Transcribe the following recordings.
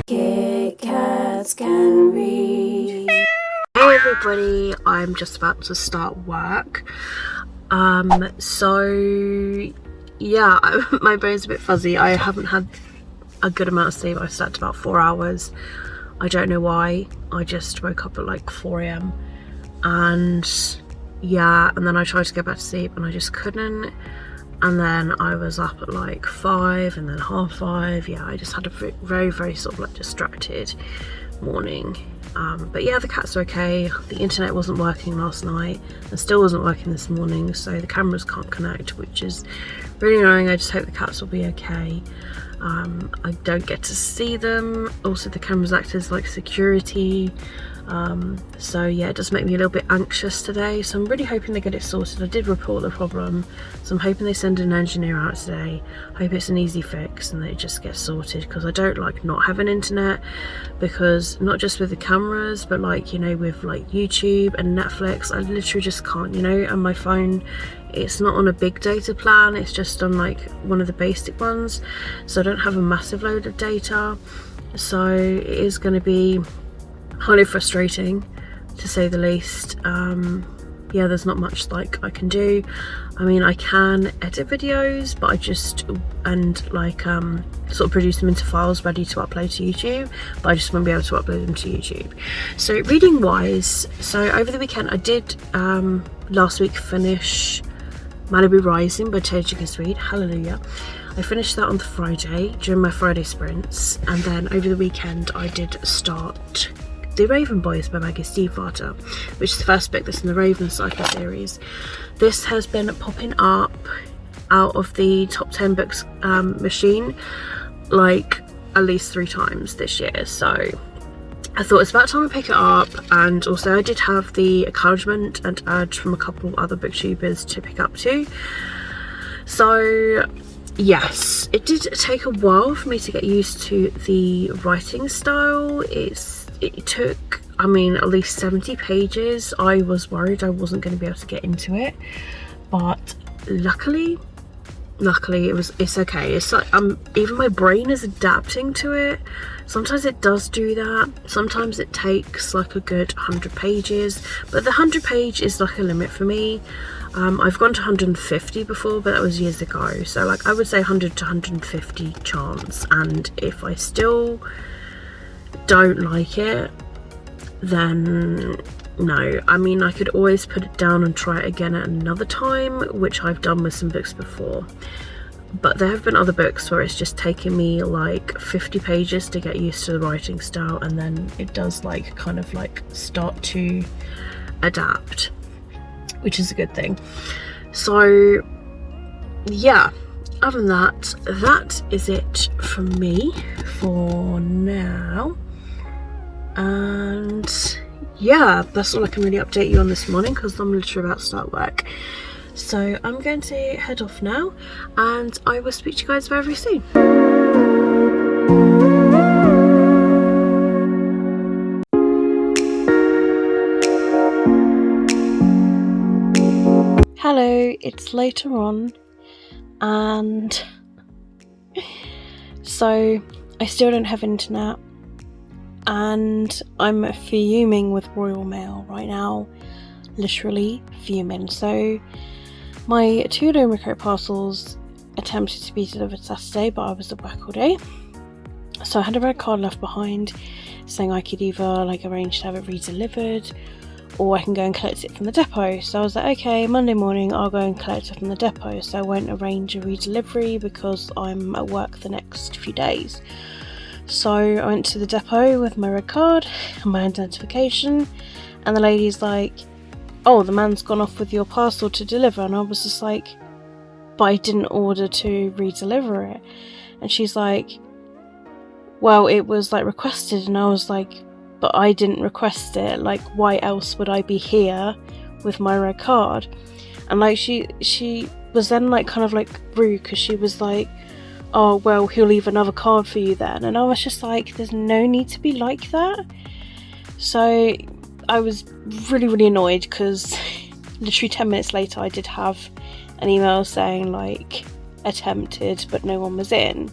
Kitkatscanread. Hey everybody, I'm just about to start work. So yeah, my brain's a bit fuzzy. I haven't had a good amount of sleep. I slept about 4 hours. I don't know why. I just woke up at like 4 a.m. and yeah, and then I tried to go back to sleep and I just couldn't. And then I was up at like 5 and then 5:30. Yeah, I just had a very, very sort of like distracted morning. But yeah, the cats are okay. The internet wasn't working last night and still wasn't working this morning, so the cameras can't connect, which is really annoying. I just hope the cats will be okay. I don't get to see them. Also, the cameras act as like security. So yeah, it does make me a little bit anxious today, so I'm really hoping they get it sorted. I did report the problem, so I'm hoping they send an engineer out today. Hope it's an easy fix and that it just gets sorted, because I don't like not having internet, because not just with the cameras, but like, you know, with like YouTube and Netflix, I literally just can't, you know. And my phone, it's not on a big data plan, it's just on like one of the basic ones, so I don't have a massive load of data. So it is going to be highly frustrating, to say the least. Yeah, there's not much like I can do. I mean, I can edit videos, but I just like sort of produce them into files ready to upload to YouTube, but I just won't be able to upload them to YouTube. So reading wise, so over the weekend I did last week finish Malibu Rising by Kitkatscanread. Hallelujah. I finished that on the Friday during my Friday sprints, and then over the weekend I did start The Raven Boys by Maggie Stiefvater, which is the first book that's in the Raven Cycle series. This has been popping up out of the top 10 books machine like at least 3 times this year, so I thought it's about time I pick it up. And also I did have the encouragement and urge from a couple other booktubers to pick up too. So yes, it did take a while for me to get used to the writing style. It took, I mean, at least 70 pages. I was worried I wasn't going to be able to get into it, but luckily it's okay. It's like even my brain is adapting to it. Sometimes it does do that. Sometimes it takes like a good 100 pages, but the 100 page is like a limit for me. I've gone to 150 before, but that was years ago, so like I would say 100 to 150 chance. And if I still don't like it, then no. I mean, I could always put it down and try it again at another time, which I've done with some books before. But there have been other books where it's just taken me like 50 pages to get used to the writing style, and then it does like kind of like start to adapt, which is a good thing. So yeah, other than that, that is it from me for now. And yeah, that's all I can really update you on this morning, because I'm literally about to start work. So I'm going to head off now, and I will speak to you guys very, very soon. Hello, it's later on, and so I still don't have internet, and I'm fuming with Royal Mail right now, literally fuming. So my 2 Lomrico parcels attempted to be delivered Saturday, but I was at work all day, so I had a red card left behind saying I could either like arrange to have it re-delivered, or I can go and collect it from the depot. So I was like, okay, Monday morning I'll go and collect it from the depot. So I won't arrange a re-delivery because I'm at work the next few days. So I went to the depot with my red card and my identification, and the lady's like, oh, the man's gone off with your parcel to deliver. And I was just like, but I didn't order to re-deliver it. And she's like, well, it was like requested. And I was like, but I didn't request it. Like, why else would I be here with my red card? And like she was then like kind of like rude, because she was like, oh, well, he'll leave another card for you then. And I was just like, there's no need to be like that. So I was really, really annoyed, because literally 10 minutes later I did have an email saying like attempted but no one was in.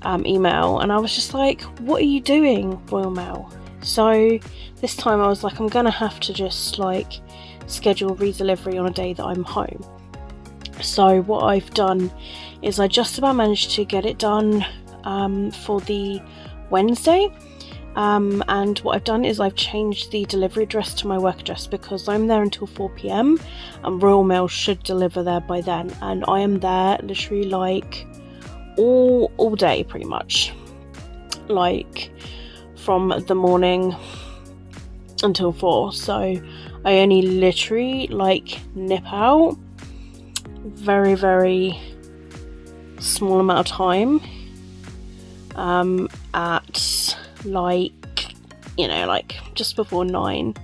email, and I was just like, what are you doing, Royal Mail? So this time I was like, I'm gonna have to just like schedule redelivery on a day that I'm home. So what I've done is I just about managed to get it done for the Wednesday, and what I've done is I've changed the delivery address to my work address because I'm there until 4 p.m. and Royal Mail should deliver there by then, and I am there literally like all day pretty much, like from the morning until 4. So I only literally like nip out very, very small amount of time at like, you know, like just before 9,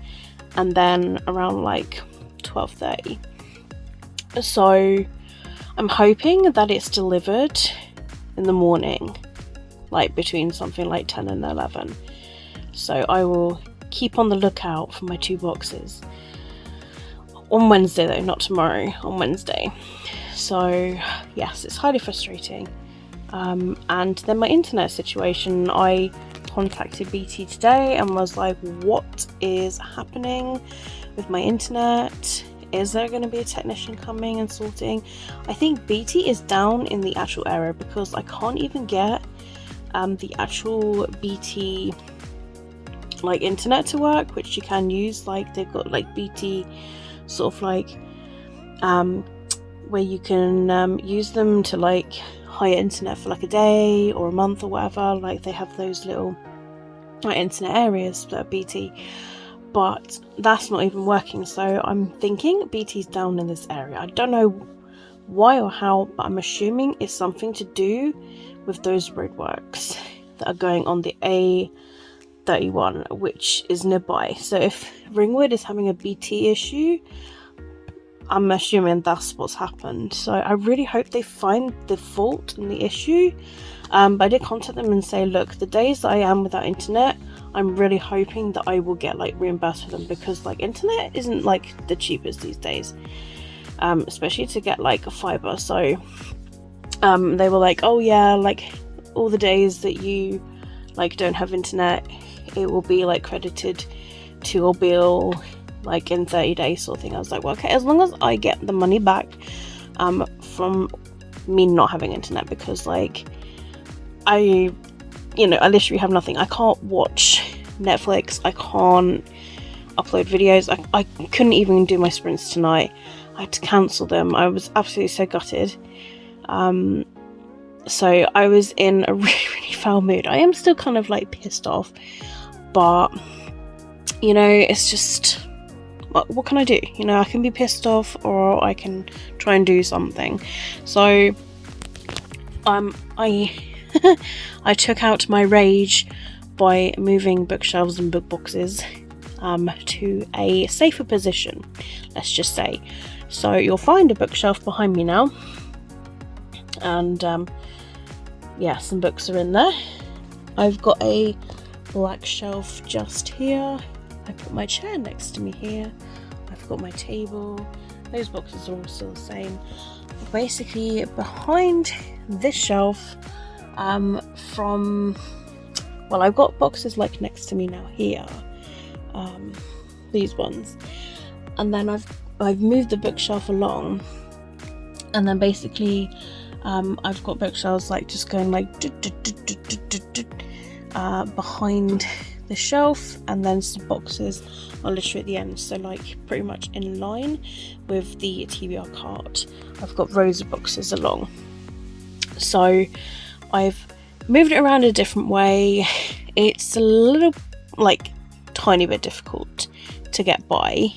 and then around like 12:30. So I'm hoping that it's delivered in the morning, like between something like 10 and 11. So I will keep on the lookout for my 2 boxes on Wednesday though, not tomorrow, on Wednesday. So yes, it's highly frustrating. And then my internet situation, I contacted BT today and was like, what is happening with my internet? Is there going to be a technician coming and sorting? I think BT is down in the actual area because I can't even get the actual BT like internet to work, which you can use. Like they've got like BT sort of like where you can use them to like hire internet for like a day or a month or whatever. Like they have those little like internet areas that are BT, but that's not even working. So I'm thinking BT's down in this area. I don't know why or how, but I'm assuming it's something to do with those roadworks that are going on the A31, which is nearby. So if Ringwood is having a BT issue, I'm assuming that's what's happened. So I really hope they find the fault and the issue. But I did contact them and say, look, the days that I am without internet, I'm really hoping that I will get like reimbursed for them, because like internet isn't like the cheapest these days, especially to get like a fiber. So they were like, oh yeah, like all the days that you like don't have internet, it will be like credited to your bill like in 30 days sort of thing. I was like, well, okay, as long as I get the money back from me not having internet, because like I literally have nothing. I can't watch Netflix, I can't upload videos, I couldn't even do my sprints tonight. I had to cancel them. I was absolutely so gutted. So I was in a really, really foul mood. I am still kind of like pissed off, but you know, it's just, what can I do? You know, I can be pissed off or I can try and do something. So I I took out my rage by moving bookshelves and book boxes to a safer position, let's just say. So you'll find a bookshelf behind me now, and yeah, some books are in there. I've got a black shelf just here. I put my chair next to me here. I've got my table. Those boxes are all still the same. Basically, behind this shelf, I've got boxes like next to me now here, these ones, and then I've moved the bookshelf along, and then basically I've got bookshelves like just going like behind the shelf, and then some boxes are literally at the end, so like pretty much in line with the TBR cart. I've got rows of boxes along, so I've moved it around a different way. It's a little like tiny bit difficult to get by.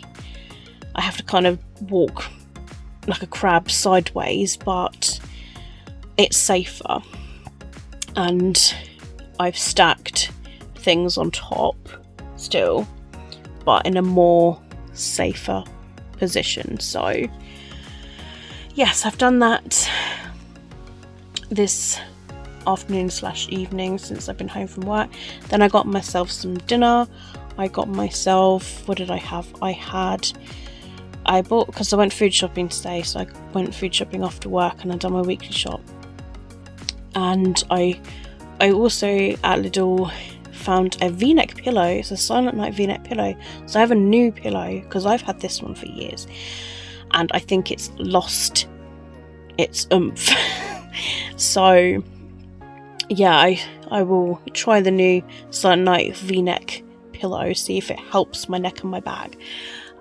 I have to kind of walk like a crab sideways, but it's safer, and I've stacked things on top still, but in a more safer position. So yes, I've done that this afternoon / evening since I've been home from work. Then I got myself some dinner. I got myself, what did I have? I bought, because I went food shopping today, so I went food shopping after work and I done my weekly shop, and I I also at Lidl found a v-neck pillow. It's a Silent Night v-neck pillow. So I have a new pillow because I've had this one for years, and I think it's lost its oomph. So yeah, I will try the new Silent Night v-neck pillow, see if it helps my neck and my back.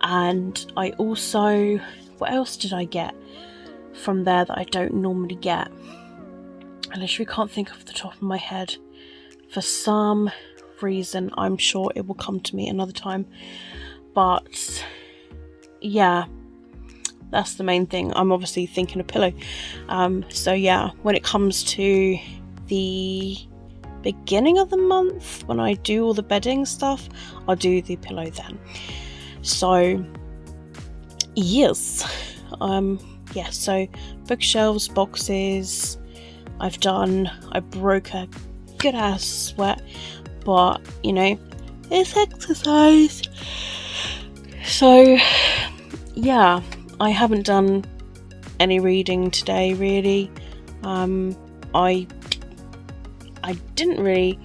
And I also, what else did I get from there that I don't normally get? I literally can't think off the top of my head. For some reason, I'm sure it will come to me another time. But yeah, that's the main thing. I'm obviously thinking a pillow. So yeah, when it comes to the beginning of the month, when I do all the bedding stuff, I'll do the pillow then. So yes, so bookshelves, boxes, I broke a good ass sweat, but you know, it's exercise. So yeah, I haven't done any reading today really. I didn't really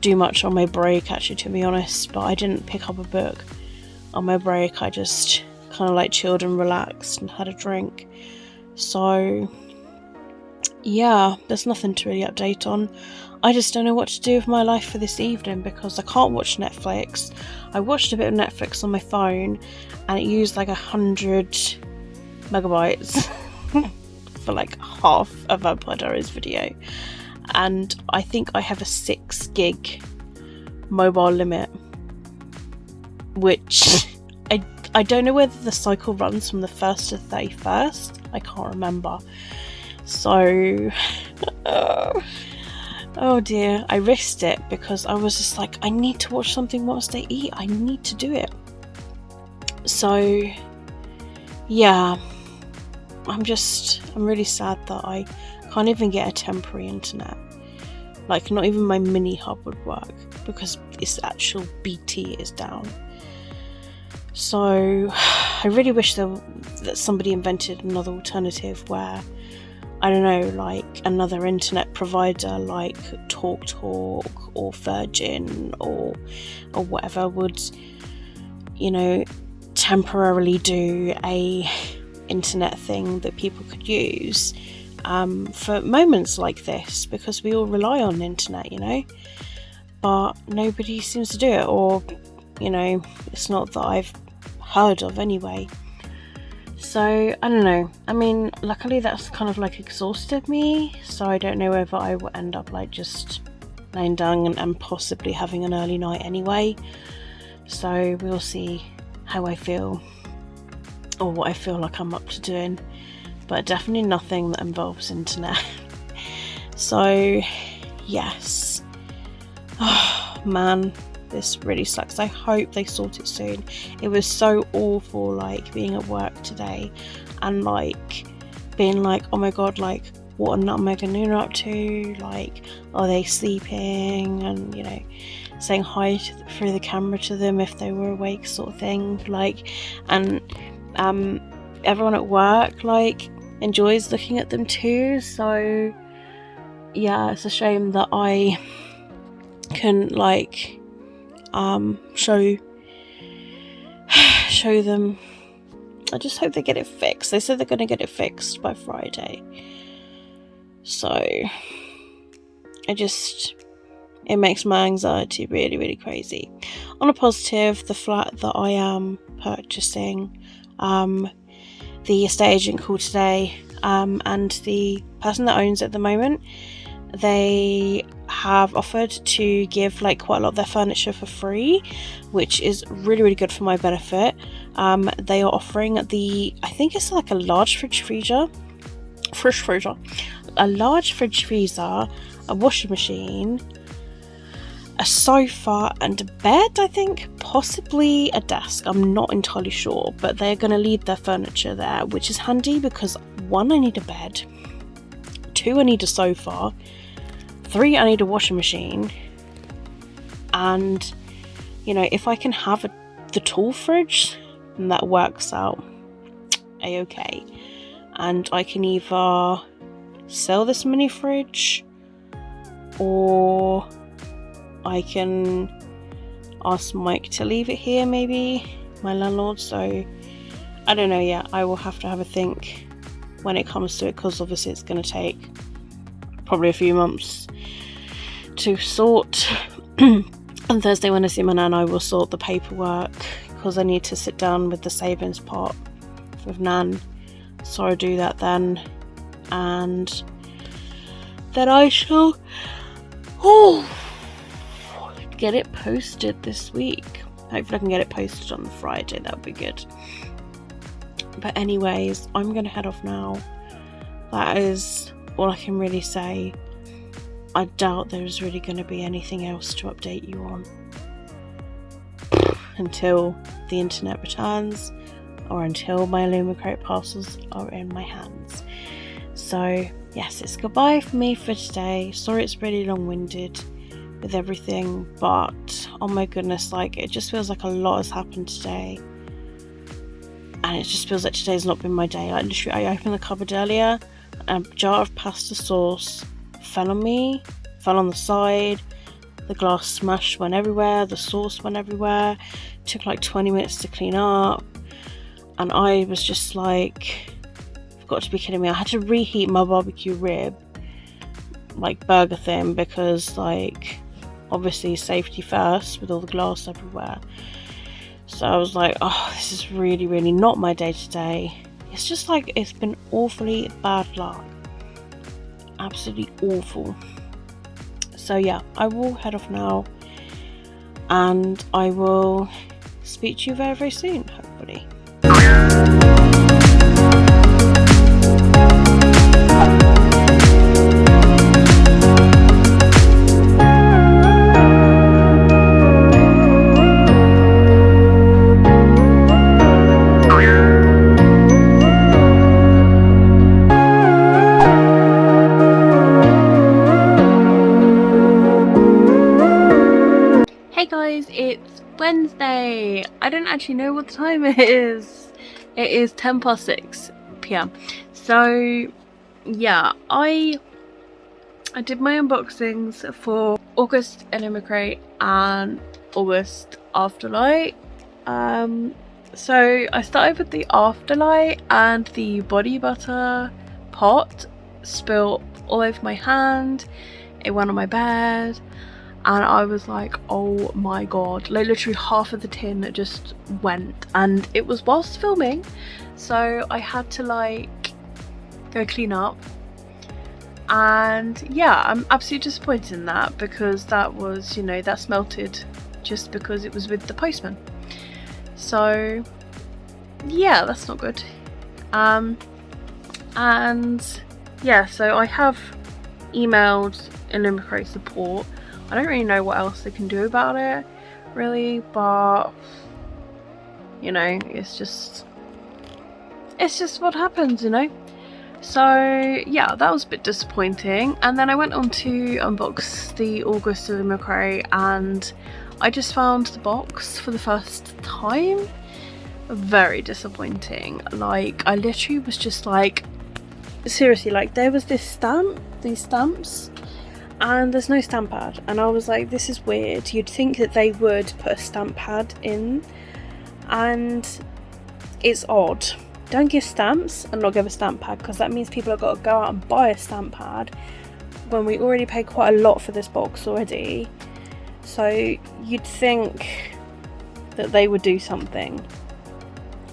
do much on my break actually, to be honest, but I didn't pick up a book on my break. I just kind of like chilled and relaxed and had a drink. So yeah, there's nothing to really update on. I just don't know what to do with my life for this evening because I can't watch Netflix. I watched a bit of Netflix on my phone and it used like 100 megabytes for like half of Vampire Diaries video, and I think I have a 6 gig mobile limit, which I don't know whether the cycle runs from the 1st to 31st. I can't remember. So oh dear, I risked it because I was just like, I need to watch something whilst I eat. I need to do it. So yeah, I'm really sad that I can't even get a temporary internet. Like, not even my mini hub would work because its actual BT is down. So I really wish that somebody invented another alternative where, I don't know, like another internet provider like TalkTalk or Virgin or whatever would, you know, temporarily do a internet thing that people could use for moments like this, because we all rely on the internet, you know, but nobody seems to do it, or, you know, it's not that I've heard of anyway. So I don't know, I mean, luckily that's kind of like exhausted me, so I don't know whether I will end up like just laying down and possibly having an early night anyway. So we'll see how I feel, or what I feel like I'm up to doing, but definitely nothing that involves internet. So yes, oh man, this really sucks. I hope they sort it soon. It was so awful, like being at work today and like being like, oh my god, like what are Nutmeg and Nuna up to, like are they sleeping, and you know, saying hi through the camera to them if they were awake, sort of thing. Like, and everyone at work like enjoys looking at them too. So yeah, it's a shame that I can like show them. I just hope they get it fixed. They said they're going to get it fixed by Friday. So it makes my anxiety really, really crazy. On a positive, the flat that I am purchasing, the estate agent called today, and the person that owns it at the moment, they have offered to give like quite a lot of their furniture for free, which is really, really good for my benefit. They are offering I think it's like a large fridge freezer, a large fridge freezer, a washing machine, a sofa and a bed, I think, possibly a desk, I'm not entirely sure, but they're going to leave their furniture there, which is handy because 1, I need a bed, 2, I need a sofa, 3, I need a washing machine, and you know, if I can have the tall fridge, then that works out a-okay, and I can either sell this mini fridge or I can ask Mike to leave it here, maybe, my landlord. So I don't know yet. I will have to have a think when it comes to it, because obviously it's going to take probably a few months to sort. On Thursday when I see my nan, I will sort the paperwork, because I need to sit down with the savings part with Nan. So I'll do that then, and then I shall get it posted this week. Hopefully I can get it posted on the Friday. That would be good. But anyways, I'm going to head off now. That is all I can really say. I doubt there's really going to be anything else to update you on until the internet returns, or until my Illumicrate parcels are in my hands. So yes, it's goodbye for me for today. Sorry it's really long-winded with everything, but oh my goodness, like, it just feels like a lot has happened today, and it just feels like today's not been my day. Like, literally, I opened the cupboard earlier and a jar of pasta sauce fell on me, fell on the side, the glass smashed, went everywhere, the sauce went everywhere. It took like 20 minutes to clean up, and I was just like, you've got to be kidding me. I had to reheat my barbecue rib, like, burger thing, because, like, obviously safety first with all the glass everywhere. So I was like, oh, this is really, really not my day today. It's just like, it's been awfully bad luck. Absolutely awful. So yeah, I will head off now, and I will speak to you very, very soon, hopefully. Hey guys, it's Wednesday. I don't actually know what the time it is. It is 6 p.m. So yeah, I did my unboxings for August Illumicrate and August Afterlight. So I started with the Afterlight, and the body butter pot spilled all over my hand. It went on my bed. And I was like, oh my god, like, literally half of the tin just went, and it was whilst filming, so I had to, like, go clean up. And yeah, I'm absolutely disappointed in that, because that was, you know, that's melted just because it was with the postman. So yeah, that's not good. And yeah, so I have emailed Illumicrate support. I don't really know what else they can do about it, really, but, you know, it's just what happens, you know. So yeah, that was a bit disappointing. And then I went on to unbox the August Illumicrate, and I just found the box for the first time. Very disappointing. Like, I literally was just like, seriously, like, there was these stamps, and there's no stamp pad, and I was like, this is weird. You'd think that they would put a stamp pad in, and it's odd. Don't give stamps and not give a stamp pad, because that means people have got to go out and buy a stamp pad when we already paid quite a lot for this box already. So you'd think that they would do something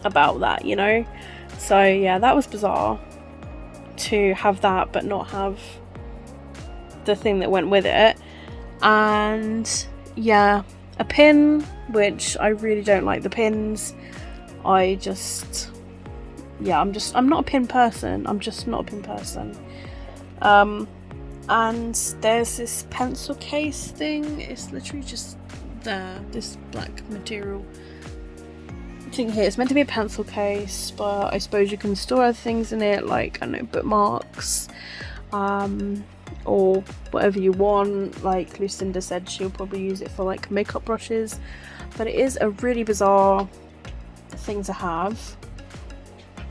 about that, you know. So yeah, that was bizarre to have that but not have the thing that went with it. And yeah, a pin, which I really don't like the pins. I'm not a pin person. I'm just not a pin person. And there's this pencil case thing. It's literally just there, this black material thing here. It's meant to be a pencil case, but I suppose you can store other things in it, like, I don't know, bookmarks, or whatever you want. Like Lucinda said, she'll probably use it for, like, makeup brushes. But it is a really bizarre thing to have.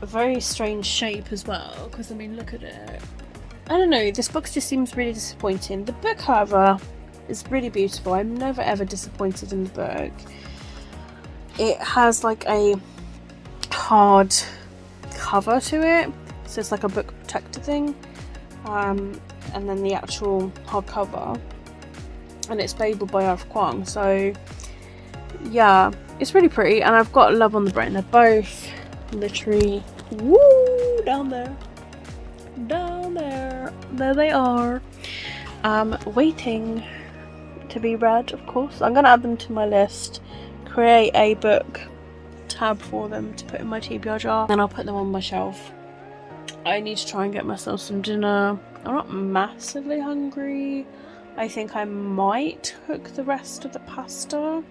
A very strange shape as well, because I mean, look at it. I don't know, this book just seems really disappointing. The book, however, is really beautiful. I'm never ever disappointed in the book. It has like a hard cover to it, so it's like a book protector thing, and then the actual hardcover, and it's labelled by Arthur Kwong. So yeah, it's really pretty, and I've got Love on the Brain. They're both literally down there. There they are, waiting to be read. Of course, I'm gonna add them to my list, create a book tab for them to put in my TBR jar, and I'll put them on my shelf. I need to try and get myself some dinner. I'm not massively hungry. I think I might cook the rest of the pasta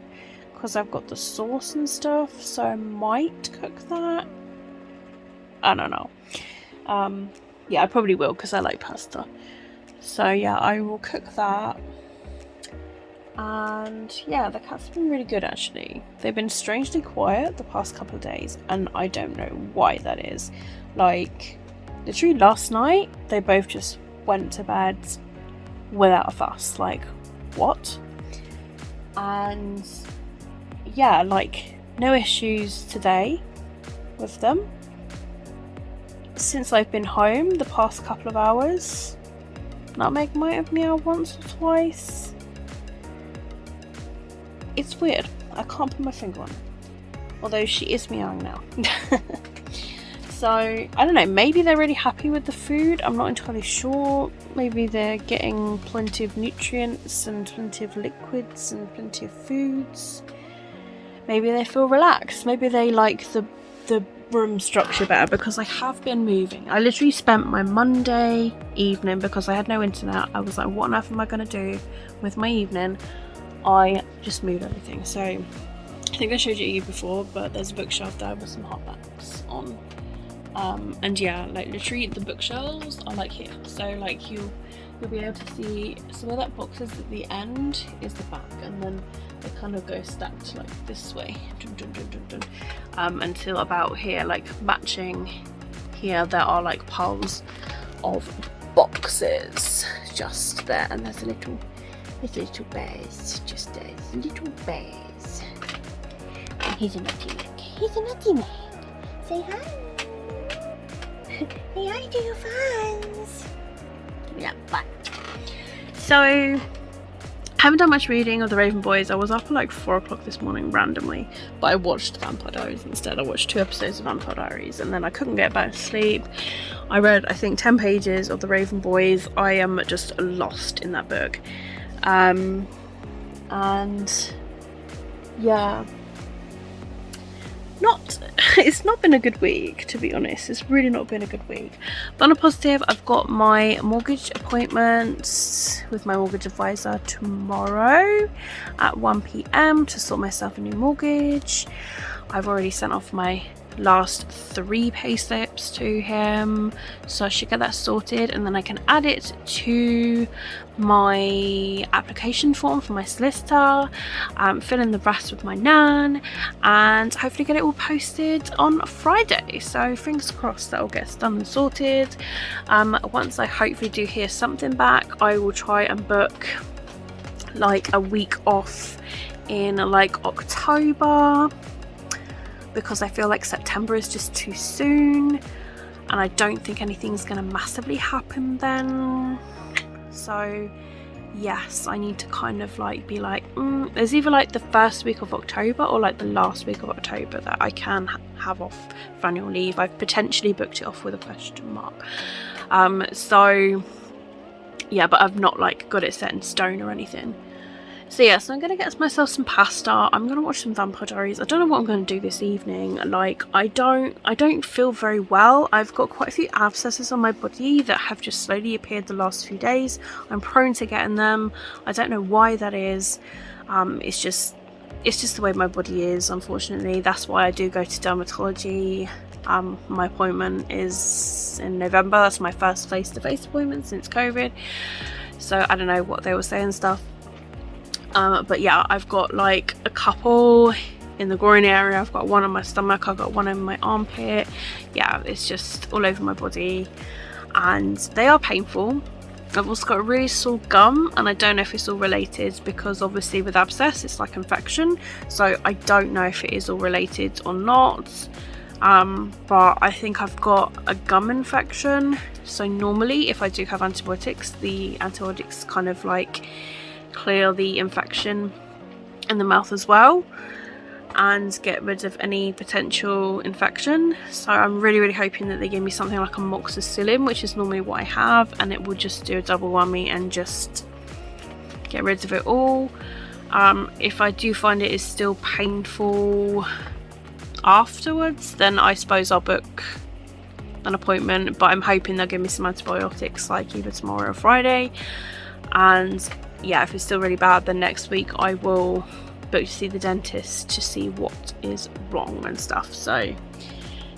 because I've got the sauce and stuff, so I might cook that. I don't know. Yeah, I probably will because I like pasta. So yeah, I will cook that. And yeah, the cats have been really good actually. They've been strangely quiet the past couple of days, and I don't know why that is. Like, literally last night, they both just went to bed without a fuss. Like, what? And yeah, like, no issues today with them. Since I've been home the past couple of hours, Nutmeg might have meowed once or twice. It's weird. I can't put my finger on it. Although she is meowing now. So, I don't know. Maybe they're really happy with the food. I'm not entirely sure. Maybe they're getting plenty of nutrients and plenty of liquids and plenty of foods. Maybe they feel relaxed. Maybe they like the room structure better, because I have been moving. I literally spent my Monday evening, because I had no internet. I was like, what on earth am I going to do with my evening? I just moved everything. So I think I showed you before, but there's a bookshelf there with some hot backs on, and yeah, like literally the bookshelves are like here, so like you'll be able to see. So where that box is at the end is the back, and then they kind of go stacked like this way, until about here, like matching here, there are like piles of boxes just there, and there's little bears, just there's little bears. And he's a naughty Nick. He's a naughty Nick. Say hi. Say hi to your fans. Yeah, bye. So, haven't done much reading of the Raven Boys. I was up at like 4 o'clock this morning randomly, but I watched Vampire Diaries instead. I watched 2 episodes of Vampire Diaries, and then I couldn't get back to sleep. I read, I think, 10 pages of the Raven Boys. I am just lost in that book. And yeah, it's not been a good week, to be honest. It's really not been a good week. But on a positive, I've got my mortgage appointment with my mortgage advisor tomorrow at 1 p.m. to sort myself a new mortgage. I've already sent off my last 3 pay slips to him, so I should get that sorted, and then I can add it to my application form for my solicitor, fill in the rest with my nan, and hopefully get it all posted on Friday. So fingers crossed that all gets done and sorted. Once I hopefully do hear something back, I will try and book like a week off in like October, because I feel like September is just too soon, and I don't think anything's going to massively happen then. So yes, I need to kind of like be like, there's either like the first week of October or like the last week of October that I can have off for annual leave. I've potentially booked it off with a question mark. So yeah, but I've not like got it set in stone or anything. So yeah, so I'm going to get myself some pasta. I'm going to watch some Vampire Diaries. I don't know what I'm going to do this evening. Like, I don't feel very well. I've got quite a few abscesses on my body that have just slowly appeared the last few days. I'm prone to getting them. I don't know why that is. It's just the way my body is, unfortunately. That's why I do go to dermatology. My appointment is in November. That's my first face-to-face appointment since COVID. So I don't know what they were saying stuff. But yeah, I've got like a couple in the groin area, I've got one on my stomach, I've got one in my armpit. Yeah, it's just all over my body, and they are painful. I've also got a really sore gum, and I don't know if it's all related, because obviously with abscess it's like infection, so I don't know if it is all related or not. But I think I've got a gum infection. So normally if I do have antibiotics, the antibiotics kind of like clear the infection in the mouth as well and get rid of any potential infection. So I'm really hoping that they give me something like amoxicillin, which is normally what I have, and it will just do a double whammy and just get rid of it all. If I do find it is still painful afterwards, then I suppose I'll book an appointment, but I'm hoping they'll give me some antibiotics like either tomorrow or Friday. And yeah, if it's still really bad, then next week I will book to see the dentist to see what is wrong and stuff. So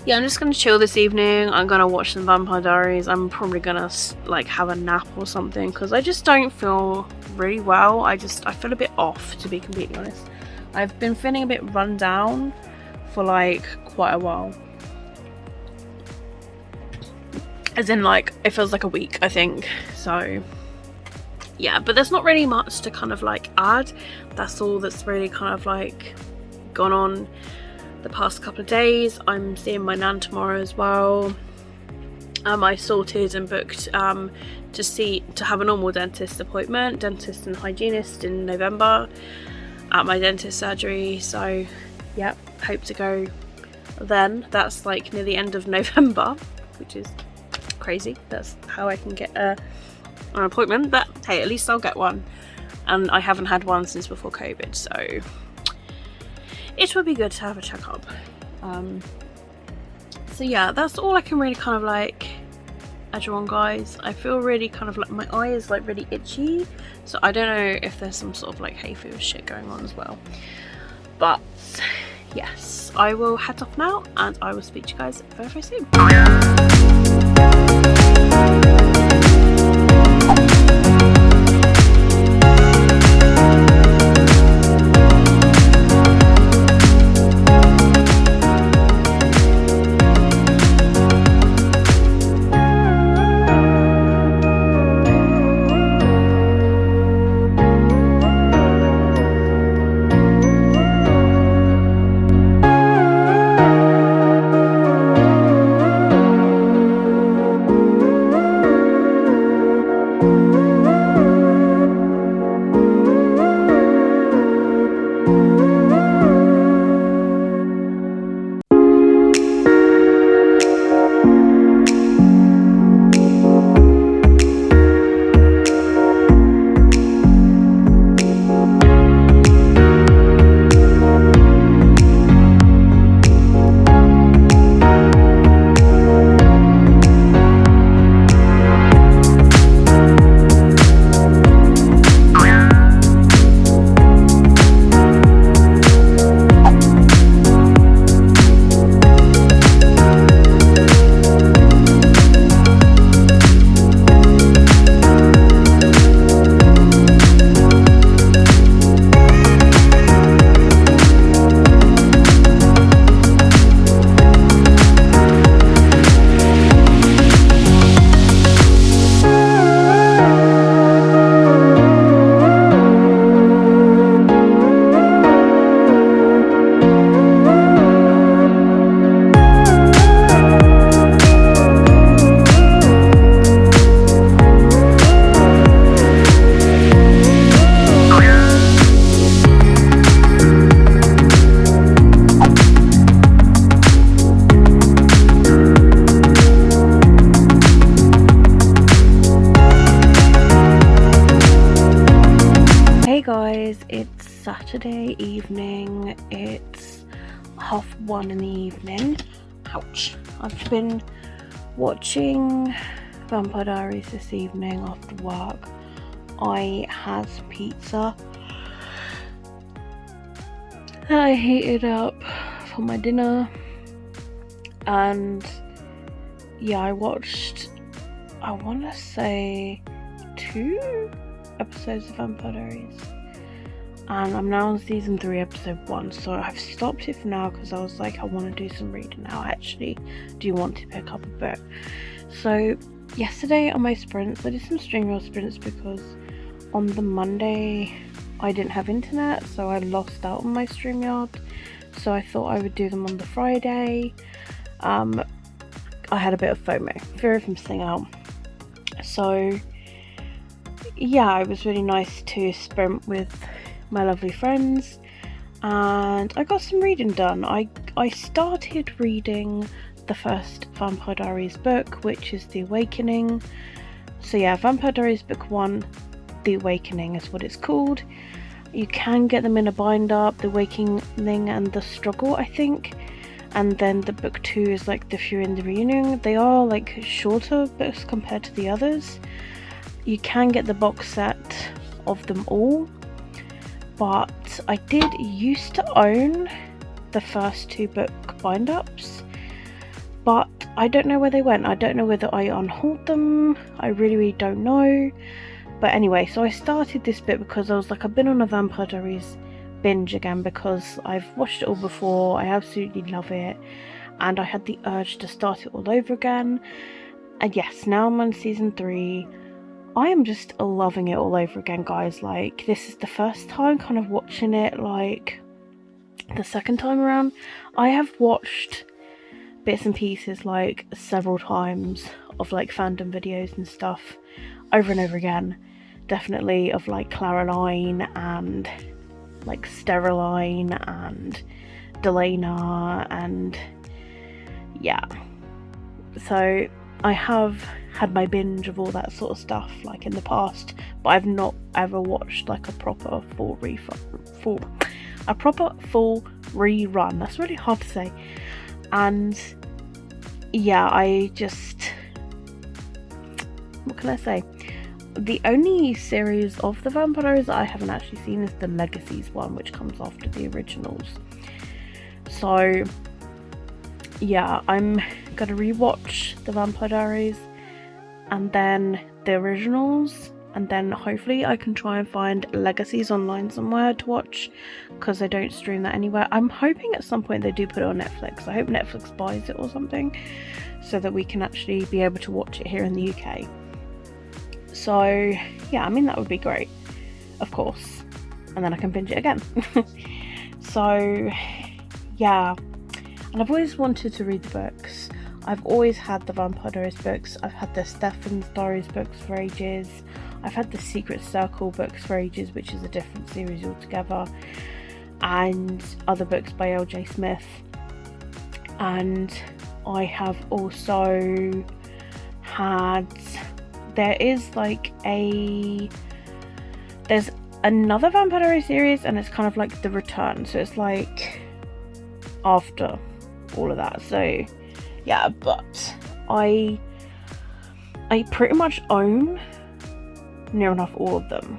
yeah, I'm just gonna chill this evening. I'm gonna watch some Vampire Diaries. I'm probably gonna like have a nap or something, because I just don't feel really well. I feel a bit off, to be completely honest. I've been feeling a bit run down for like quite a while, as in like it feels like a week, I think. So yeah, but there's not really much to kind of like add. That's all that's really kind of like gone on the past couple of days. I'm seeing my nan tomorrow as well. I sorted and booked to have a normal dentist appointment, dentist and hygienist, in November at my dentist surgery. So yeah, hope to go then. That's like near the end of November, which is crazy. That's how I can get an appointment, but hey, at least I'll get one, and I haven't had one since before COVID, so it would be good to have a checkup. So yeah, that's all I can really kind of like edge on, guys. I feel really kind of like my eye is like really itchy, so I don't know if there's some sort of like hay fever shit going on as well. But yes, I will head off now, and I will speak to you guys very soon. It's Saturday evening. It's 1:30 in the evening. Ouch. I've been watching Vampire Diaries this evening after work. I had some pizza that I heated up for my dinner, and yeah, I watched, I want to say 2 episodes of Vampire Diaries, and I'm now on season 3 episode 1, so I've stopped it for now because I was like, I want to do some reading now. I actually do want to pick up a book. So yesterday on my sprints, I did some StreamYard sprints because on the Monday I didn't have internet, so I lost out on my StreamYard. So I thought I would do them on the Friday. I had a bit of FOMO, fear of missing out. So yeah, it was really nice to sprint with my lovely friends, and I got some reading done. I started reading the first Vampire Diaries book, which is The Awakening. So yeah, Vampire Diaries book 1, The Awakening is what it's called. You can get them in a binder, The Awakening and The Struggle, I think. And then the book 2 is like The Fury and the Reunion. They are like shorter books compared to the others. You can get the box set of them all, but I did used to own the first 2 book bind-ups, but I don't know where they went. I don't know whether I unhauled them. I really don't know. But anyway, so I started this bit because I was like, I've been on a Vampire Diaries binge again because I've watched it all before. I absolutely love it, and I had the urge to start it all over again. And yes, now I'm on season 3. I am just loving it all over again, guys. Like, this is the first time kind of watching it, like, the second time around. I have watched bits and pieces, like, several times of, like, fandom videos and stuff over and over again. Definitely of, like, Claraline and, like, Steroline and Delena and, yeah. So I have had my binge of all that sort of stuff like in the past, but I've not ever watched like a proper full rerun. That's really hard to say. And yeah, what can I say? The only series of the Vampires that I haven't actually seen is the Legacies one, which comes after the originals. So yeah, I'm gonna rewatch the Vampire Diaries and then the originals, and then hopefully I can try and find Legacies online somewhere to watch, because I don't stream that anywhere. I'm hoping at some point they do put it on Netflix. I hope Netflix buys it or something so that we can actually be able to watch it here in the UK. So yeah, I mean, that would be great, of course, and then I can binge it again. So yeah, and I've always wanted to read the books. I've always had the Vampire Diaries books. I've had the Stephen's Diaries books for ages. I've had the Secret Circle books for ages, which is a different series altogether, and other books by L.J. Smith. And I have also had, there's another Vampire Diaries series, and it's kind of like the return, so it's like after all of that. So yeah, but I pretty much own near enough all of them,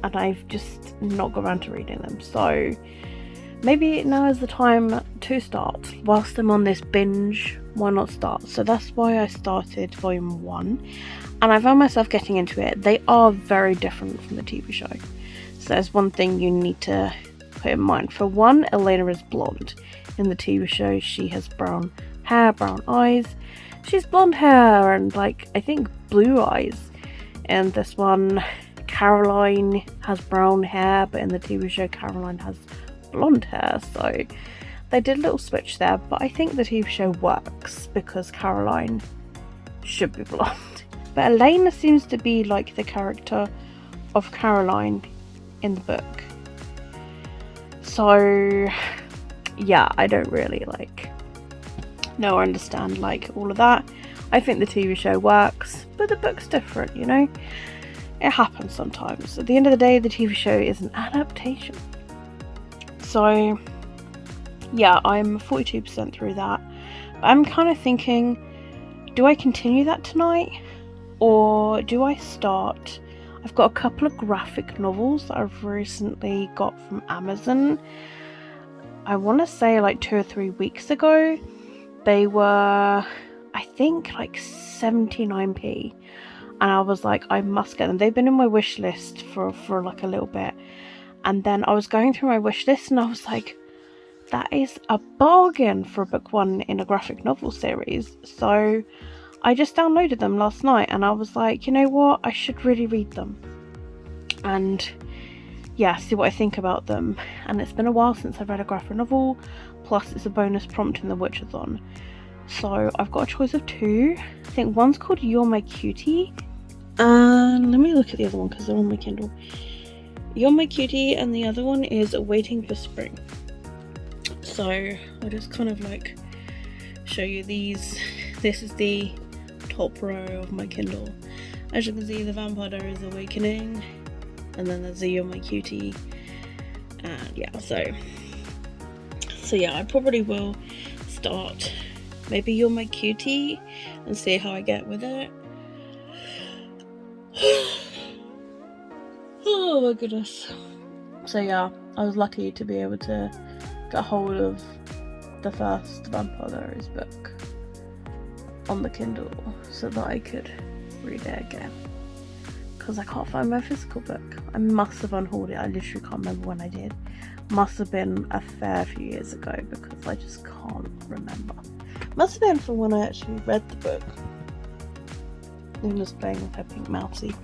and I've just not got around to reading them. So maybe now is the time to start. Whilst I'm on this binge, why not start? So that's why I started volume 1, and I found myself getting into it. They are very different from the TV show. So there's one thing you need to put in mind. For one, Elena is blonde. In the TV show, she has brown hair, brown eyes. She's blonde hair and, like, I think blue eyes. And this one, Caroline has brown hair, but in the TV show, Caroline has blonde hair. So they did a little switch there, but I think the TV show works because Caroline should be blonde. But Elena seems to be like the character of Caroline in the book. So yeah, I don't really know or understand all of that. I think the TV show works, but the book's different, you know? It happens sometimes. At the end of the day, the TV show is an adaptation. So yeah, I'm 42% through that. I'm kind of thinking, do I continue that tonight? Or do I start? I've got a couple of graphic novels that I've recently got from Amazon. I want to say 2 or 3 weeks ago. They were, I think, 79p. And I was like, I must get them. They've been in my wish list for a little bit. And then I was going through my wish list and I was like, that is a bargain for a book 1 in a graphic novel series. So I just downloaded them last night and I was like, you know what, I should really read them and yeah, see what I think about them. And it's been a while since I've read a graphic novel, plus it's a bonus prompt in the Witchathon. So I've got a choice of 2. I think one's called You're My Cutie, and let me look at the other one because they're on my Kindle. You're My Cutie, and the other one is Waiting for Spring. So I'll just kind of like show you these. This is the top row of my Kindle. As you can see, the Vampire Diaries Awakening, and then there's the You're My Cutie, and yeah, so yeah, I probably will start maybe You're My Cutie and see how I get with it. Oh my goodness. So yeah, I was lucky to be able to get hold of the first Vampire Diaries book on the Kindle so that I could read it again, because I can't find my physical book. I must have unhauled it. I literally can't remember when I did. Must have been a fair few years ago because I just can't remember. Must have been from when I actually read the book. Luna's playing with her pink mousey.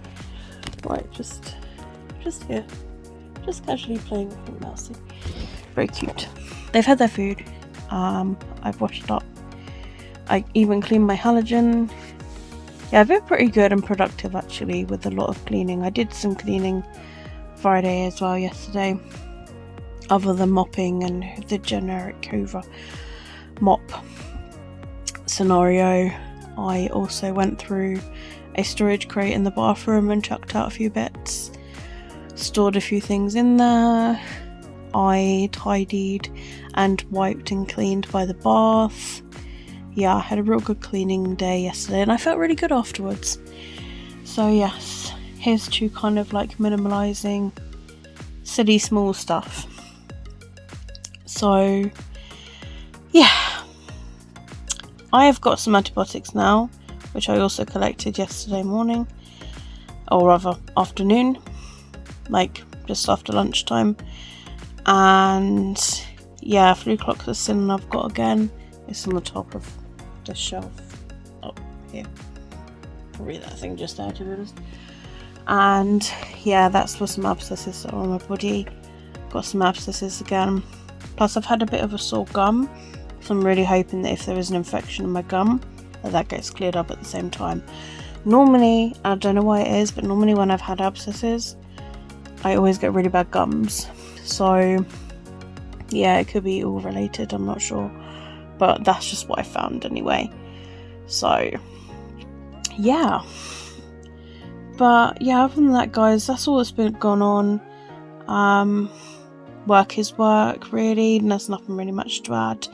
Right, just here. Just casually playing with pink mousey. Very cute. They've had their food. I've washed up. I even cleaned my halogen. Yeah, I've been pretty good and productive actually with a lot of cleaning. I did some cleaning Friday as well yesterday. Other than mopping and the generic Hoover mop scenario, I also went through a storage crate in the bathroom and chucked out a few bits. Stored a few things in there. I tidied and wiped and cleaned by the bath. Yeah, I had a real good cleaning day yesterday and I felt really good afterwards. So yes, here's to kind of like minimalising silly small stuff. So yeah, I have got some antibiotics now, which I also collected yesterday morning, or rather afternoon, like just after lunchtime. And yeah, flucloxacin I've got again. It's on the top of the shelf up here, probably that thing just there to be honest. And yeah, that's for some abscesses that are on my body. Got some abscesses again, plus I've had a bit of a sore gum, so I'm really hoping that if there is an infection in my gum that gets cleared up at the same time. Normally, I don't know why it is, but normally when I've had abscesses I always get really bad gums, so yeah, it could be all related, I'm not sure, but that's just what I found anyway. So yeah, but yeah, other than that guys, that's all that's been going on. Work is work really, and there's nothing really much to add.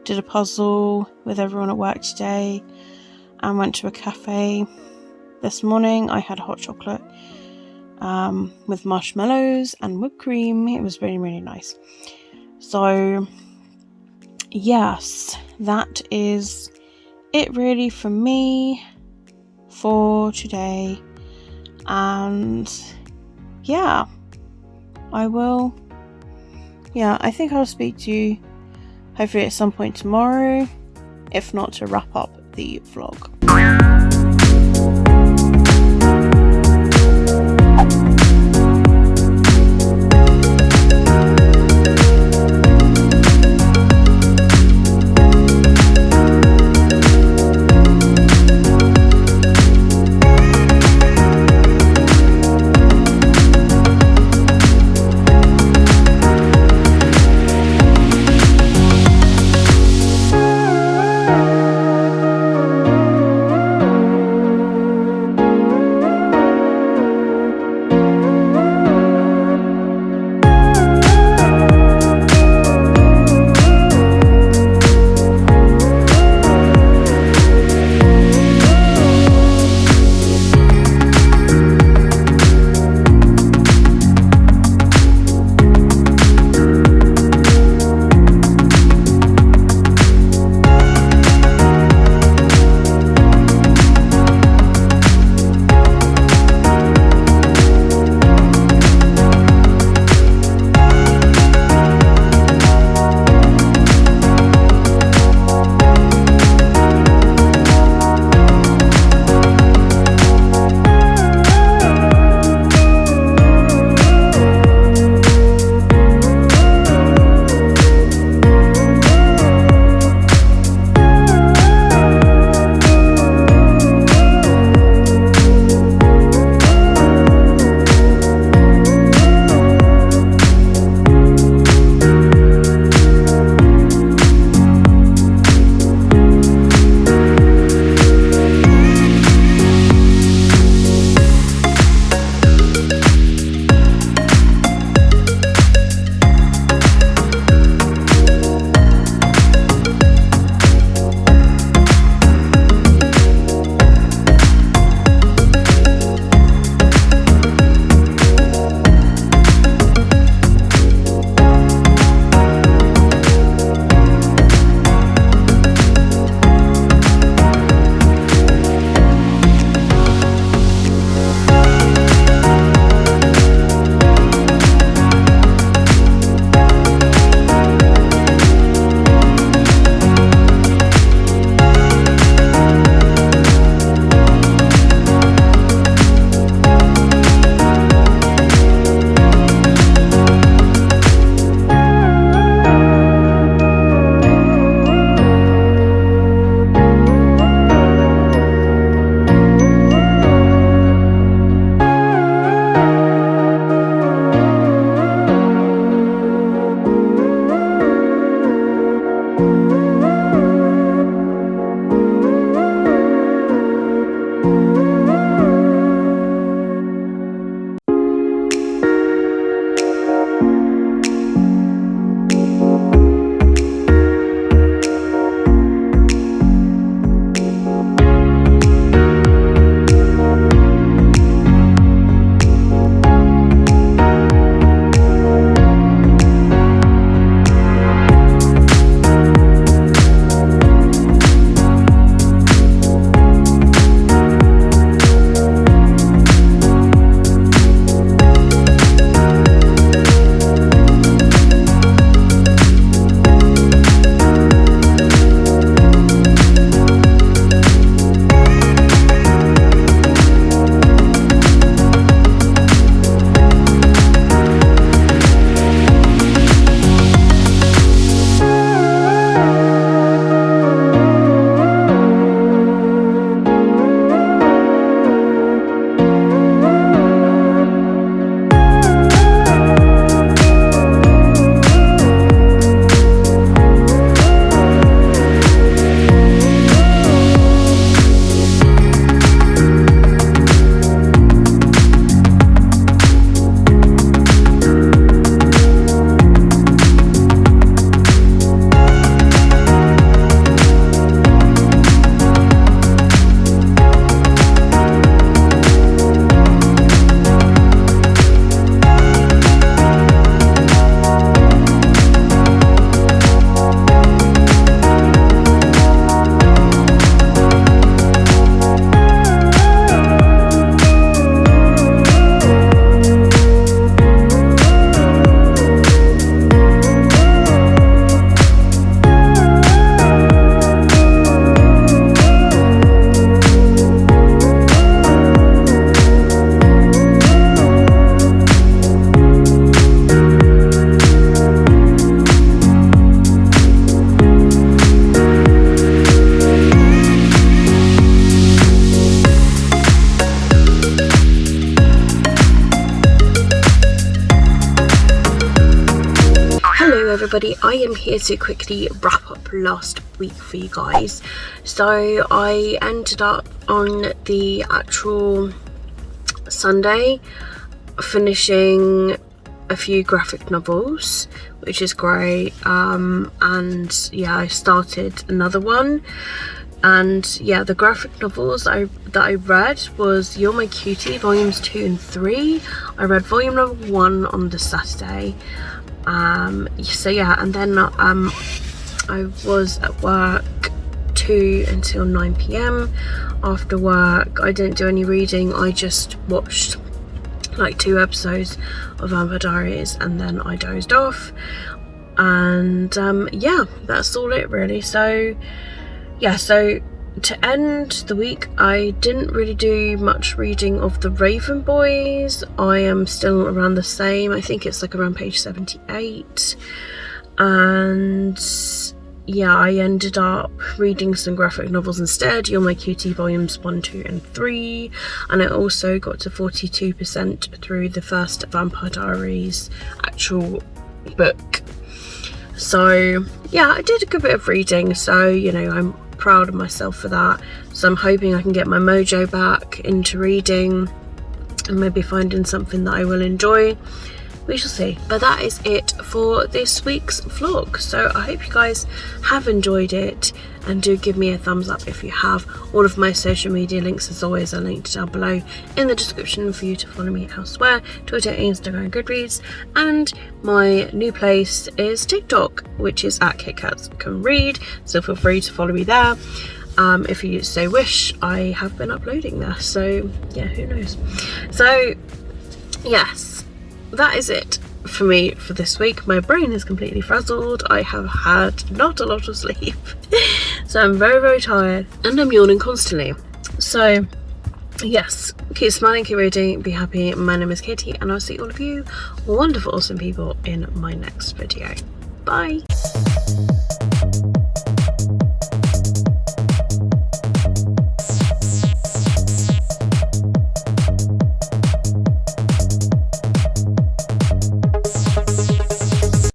Did a puzzle with everyone at work today and went to a cafe this morning. I had a hot chocolate with marshmallows and whipped cream. It was really, really nice. So yes, that is it really for me for today. And yeah, I think I'll speak to you hopefully at some point tomorrow, if not to wrap up the vlog. everybody, I am here to quickly wrap up last week for you guys. So I ended up on the actual Sunday finishing a few graphic novels, which is great, and yeah, I started another one. And yeah, the graphic novels that I read was You're My Cutie volumes 2 and 3. I read volume number 1 on the Saturday. So yeah, and then I was at work 2 until 9 p.m. After work, I didn't do any reading. I just watched like 2 episodes of Vampire Diaries and then I dozed off. And yeah, that's all it really. So yeah, so to end the week, I didn't really do much reading of the Raven Boys. I am still around the same. I think it's like around page 78. And yeah, I ended up reading some graphic novels instead. You're My Cutie volumes 1, 2 and 3. And I also got to 42% through the first Vampire Diaries actual book. So yeah, I did a good bit of reading, so you know, I'm proud of myself for that. So I'm hoping I can get my mojo back into reading and maybe finding something that I will enjoy. We shall see. But that is it for this week's vlog. So I hope you guys have enjoyed it, and do give me a thumbs up if you have. All of my social media links, as always, are linked down below in the description for you to follow me elsewhere: Twitter, Instagram, Goodreads, and my new place is TikTok, which is at Kitkatscanread. So feel free to follow me there. If you so wish. I have been uploading there, so yeah, who knows. So yes, that is it for me for this week. My brain is completely frazzled. I have had not a lot of sleep. So I'm very, very tired and I'm yawning constantly. So yes, keep smiling, keep reading, be happy. My name is Katie, and I'll see all of you wonderful, awesome people in my next video. Bye.